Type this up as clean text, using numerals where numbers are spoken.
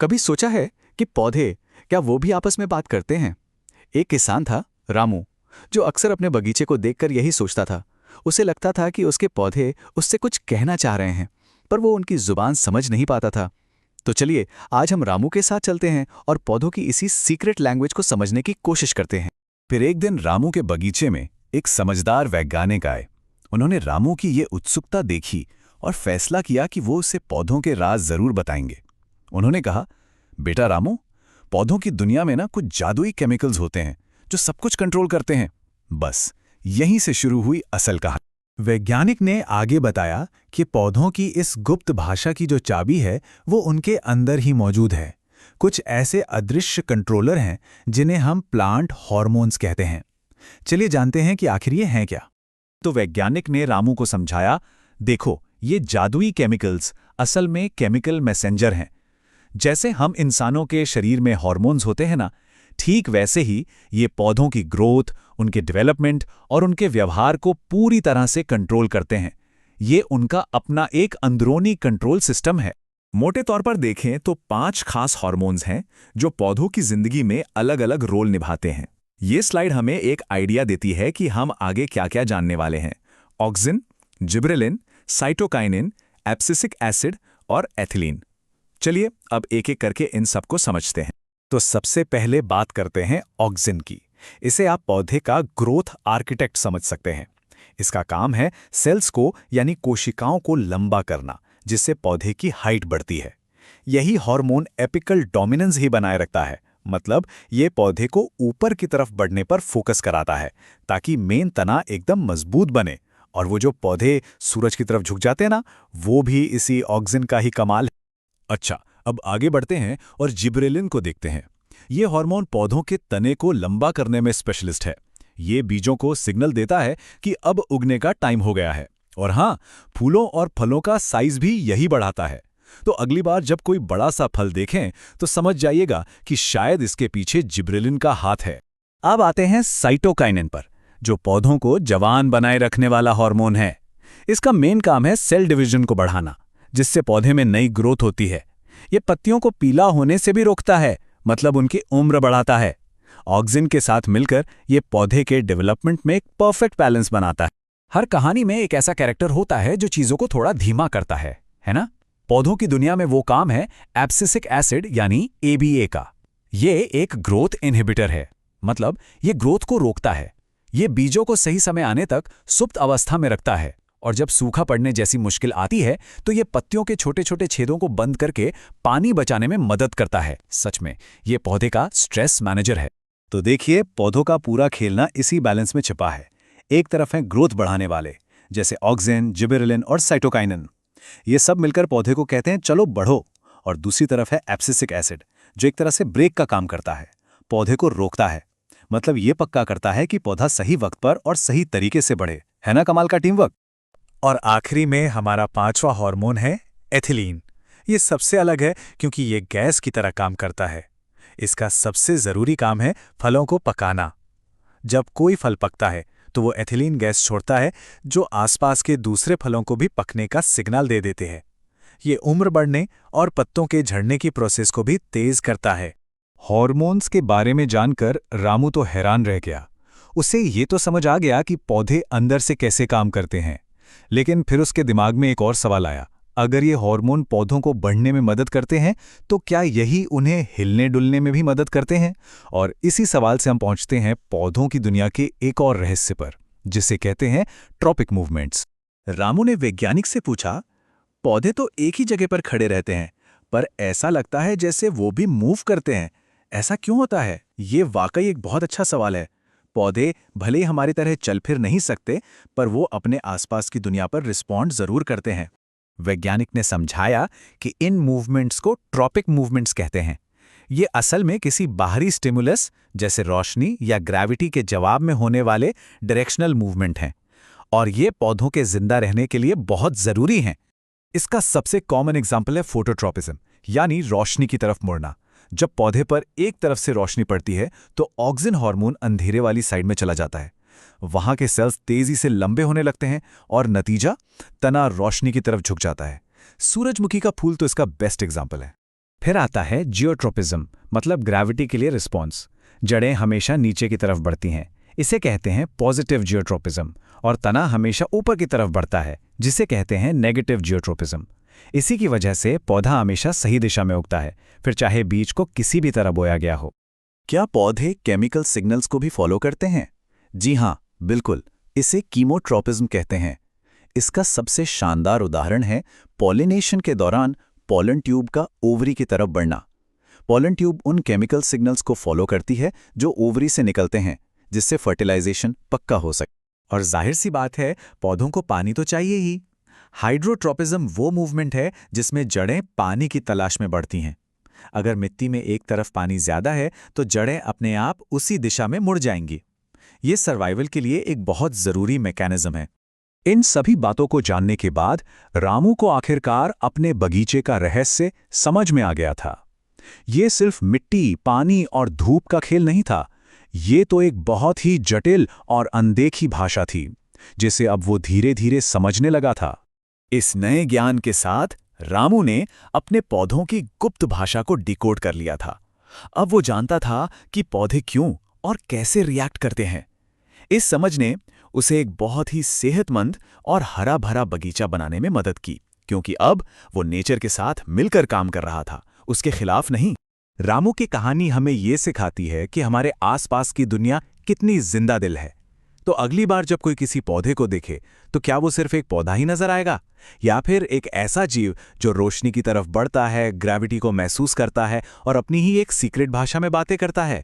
कभी सोचा है कि पौधे क्या वो भी आपस में बात करते हैं? एक किसान था, रामू, जो अक्सर अपने बगीचे को देखकर यही सोचता था। उसे लगता था कि उसके पौधे उससे कुछ कहना चाह रहे हैं, पर वो उनकी जुबान समझ नहीं पाता था। तो चलिए, आज हम रामू के साथ चलते हैं और पौधों की इसी सीक्रेट लैंग्वेज को समझने की कोशिश करते हैं। फिर एक दिन रामू के बगीचे में एक समझदार वैज्ञानिक आए। उन्होंने रामू की ये उत्सुकता देखी और फैसला किया कि वो उसे पौधों के राज जरूर बताएंगे। उन्होंने कहा, बेटा रामू, पौधों की दुनिया में ना कुछ जादुई केमिकल्स होते हैं जो सब कुछ कंट्रोल करते हैं। बस यहीं से शुरू हुई असल कहानी। वैज्ञानिक ने आगे बताया कि पौधों की इस गुप्त भाषा की जो चाबी है वो उनके अंदर ही मौजूद है। कुछ ऐसे अदृश्य कंट्रोलर हैं जिन्हें हम प्लांट हार्मोन्स कहते हैं। चलिए जानते हैं कि आखिर ये हैं क्या। तो वैज्ञानिक ने रामू को समझाया, देखो, ये जादुई केमिकल्स असल में केमिकल मैसेंजर हैं। जैसे हम इंसानों के शरीर में हार्मोन्स होते हैं ना, ठीक वैसे ही ये पौधों की ग्रोथ, उनके डेवलपमेंट और उनके व्यवहार को पूरी तरह से कंट्रोल करते हैं। ये उनका अपना एक अंदरूनी कंट्रोल सिस्टम है। मोटे तौर पर देखें तो 5 खास हार्मोन्स हैं जो पौधों की जिंदगी में अलग-अलग रोल निभाते हैं। ये स्लाइड हमें एक आइडिया देती है कि हम आगे क्या-क्या जानने वाले हैं। Auxin, gibberellin, cytokinin, abscisic acid और एथिलीन। चलिए अब एक-एक करके इन सबको समझते हैं। तो सबसे पहले बात करते हैं ऑक्सिन की। इसे आप पौधे का ग्रोथ आर्किटेक्ट समझ सकते हैं। इसका काम है सेल्स को यानी कोशिकाओं को लंबा करना, जिससे पौधे की हाइट बढ़ती है। यही हार्मोन एपिकल डोमिनेंस ही बनाए रखता है, मतलब ये पौधे को ऊपर की तरफ बढ़ने पर फोकस कराता है ताकि मेन तना एकदम मजबूत बने। और वो जो पौधे सूरज की तरफ झुक जाते हैं ना, वो भी इसी ऑक्सिन का ही कमाल है। अच्छा, अब आगे बढ़ते हैं और जिबरेलिन को देखते हैं। ये हार्मोन पौधों के तने को लंबा करने में स्पेशलिस्ट है। ये बीजों को सिग्नल देता है कि अब उगने का टाइम हो गया है। और हाँ, फूलों और फलों का साइज भी यही बढ़ाता है। तो अगली बार जब कोई बड़ा सा फल देखें तो समझ जाइएगा कि शायद इसके पीछे जिबरेलिन का हाथ है। अब आते हैं साइटोकाइनिन पर, जो पौधों को जवान बनाए रखने वाला हार्मोन है। इसका मेन काम है सेल डिवीजन को बढ़ाना, जिससे पौधे में नई ग्रोथ होती है। ये पत्तियों को पीला होने से भी रोकता है, मतलब उनकी उम्र बढ़ाता है। ऑक्सिन के साथ मिलकर ये पौधे के डेवलपमेंट में एक परफेक्ट बैलेंस बनाता है। हर कहानी में एक ऐसा कैरेक्टर होता है जो चीजों को थोड़ा धीमा करता है ना? पौधों की दुनिया में वो काम है एब्सिसिक एसिड यानी ABA का। ये एक ग्रोथ इनहिबिटर है, मतलब ये ग्रोथ को रोकता है। ये बीजों को सही समय आने तक सुप्त अवस्था में रखता है, और जब सूखा पड़ने जैसी मुश्किल आती है तो ये पत्तियों के छोटे छोटे छेदों को बंद करके पानी बचाने में मदद करता है। सच में ये पौधे का स्ट्रेस मैनेजर है। तो देखिए, पौधों का पूरा खेलना इसी बैलेंस में छिपा है। एक तरफ है ग्रोथ बढ़ाने वाले, जैसे ऑक्सिन, जिबरेलिन और साइटोकाइनिन। ये सब मिलकर पौधे को कहते हैं चलो बढ़ो। और दूसरी तरफ है एब्सिसिक एसिड, जो एक तरह से ब्रेक का काम करता है, पौधे को रोकता है। मतलब ये पक्का करता है कि पौधा सही वक्त पर और सही तरीके से बढ़े। है ना कमाल का टीम वर्क? और आखिरी में हमारा 5वां हार्मोन है एथिलीन। ये सबसे अलग है क्योंकि ये गैस की तरह काम करता है। इसका सबसे जरूरी काम है फलों को पकाना। जब कोई फल पकता है तो वो एथिलीन गैस छोड़ता है, जो आसपास के दूसरे फलों को भी पकने का सिग्नल दे देते हैं। ये उम्र बढ़ने और पत्तों के झड़ने की प्रोसेस को भी तेज करता है। हार्मोन्स के बारे में जानकर रामू तो हैरान रह गया। उसे ये तो समझ आ गया कि पौधे अंदर से कैसे काम करते हैं, लेकिन फिर उसके दिमाग में एक और सवाल आया। अगर ये हार्मोन पौधों को बढ़ने में मदद करते हैं तो क्या यही उन्हें हिलने डुलने में भी मदद करते हैं? और इसी सवाल से हम पहुंचते हैं पौधों की दुनिया के एक और रहस्य पर, जिसे कहते हैं ट्रॉपिक मूवमेंट्स। रामू ने वैज्ञानिक से पूछा, पौधे तो एक ही जगह पर खड़े रहते हैं, पर ऐसा लगता है जैसे वो भी मूव करते हैं। ऐसा क्यों होता है? ये वाकई एक बहुत अच्छा सवाल है। पौधे भले ही हमारी तरह चल फिर नहीं सकते, पर वो अपने आसपास की दुनिया पर रिस्पॉन्ड जरूर करते हैं। वैज्ञानिक ने समझाया कि इन मूवमेंट्स को ट्रॉपिक मूवमेंट्स कहते हैं। ये असल में किसी बाहरी स्टिमुलस जैसे रोशनी या ग्रेविटी के जवाब में होने वाले डायरेक्शनल मूवमेंट हैं, और ये पौधों के जिंदा रहने के लिए बहुत जरूरी हैं। इसका सबसे कॉमन एग्जाम्पल है फोटोट्रॉपिज्म, यानी रोशनी की तरफ मुड़ना। जब पौधे पर एक तरफ से रोशनी पड़ती है तो ऑक्सिन हार्मोन अंधेरे वाली साइड में चला जाता है। वहां के सेल्स तेजी से लंबे होने लगते हैं और नतीजा, तना रोशनी की तरफ झुक जाता है। सूरजमुखी का फूल तो इसका बेस्ट एग्जाम्पल है। फिर आता है जियोट्रोपिज्म, मतलब ग्रेविटी के लिए रिस्पॉन्स। जड़ें हमेशा नीचे की तरफ बढ़ती हैं, इसे कहते हैं पॉजिटिव जियोट्रोपिज्म। और तना हमेशा ऊपर की तरफ बढ़ता है, जिसे कहते हैं नेगेटिव जियोट्रोपिज्म। इसी की वजह से पौधा हमेशा सही दिशा में उगता है, फिर चाहे बीज को किसी भी तरह बोया गया हो। क्या पौधे केमिकल सिग्नल्स को भी फॉलो करते हैं? जी हाँ, बिल्कुल। इसे कीमोट्रोपिज्म कहते हैं। इसका सबसे शानदार उदाहरण है पॉलिनेशन के दौरान पॉलन ट्यूब का ओवरी की तरफ बढ़ना। पॉलन ट्यूब उन केमिकल सिग्नल्स को फॉलो करती है जो ओवरी से निकलते हैं, जिससे फर्टिलाइजेशन पक्का हो सके। और जाहिर सी बात है, पौधों को पानी तो चाहिए ही। हाइड्रोट्रोपिज्म वो मूवमेंट है जिसमें जड़ें पानी की तलाश में बढ़ती हैं। अगर मिट्टी में एक तरफ पानी ज्यादा है तो जड़ें अपने आप उसी दिशा में मुड़ जाएंगी। ये सर्वाइवल के लिए एक बहुत जरूरी मैकेनिज्म है। इन सभी बातों को जानने के बाद रामू को आखिरकार अपने बगीचे का रहस्य समझ में आ गया था। ये सिर्फ मिट्टी, पानी और धूप का खेल नहीं था, ये तो एक बहुत ही जटिल और अनदेखी भाषा थी, जिसे अब वो धीरे धीरे समझने लगा था। इस नए ज्ञान के साथ रामू ने अपने पौधों की गुप्त भाषा को डिकोड कर लिया था। अब वो जानता था कि पौधे क्यों और कैसे रिएक्ट करते हैं। इस समझ ने उसे एक बहुत ही सेहतमंद और हरा भरा बगीचा बनाने में मदद की, क्योंकि अब वो नेचर के साथ मिलकर काम कर रहा था, उसके खिलाफ नहीं। रामू की कहानी हमें ये सिखाती है कि हमारे आसपास की दुनिया कितनी जिंदा दिल है। तो अगली बार जब कोई किसी पौधे को देखे तो क्या वो सिर्फ एक पौधा ही नजर आएगा, या फिर एक ऐसा जीव जो रोशनी की तरफ बढ़ता है, ग्रेविटी को महसूस करता है और अपनी ही एक सीक्रेट भाषा में बातें करता है?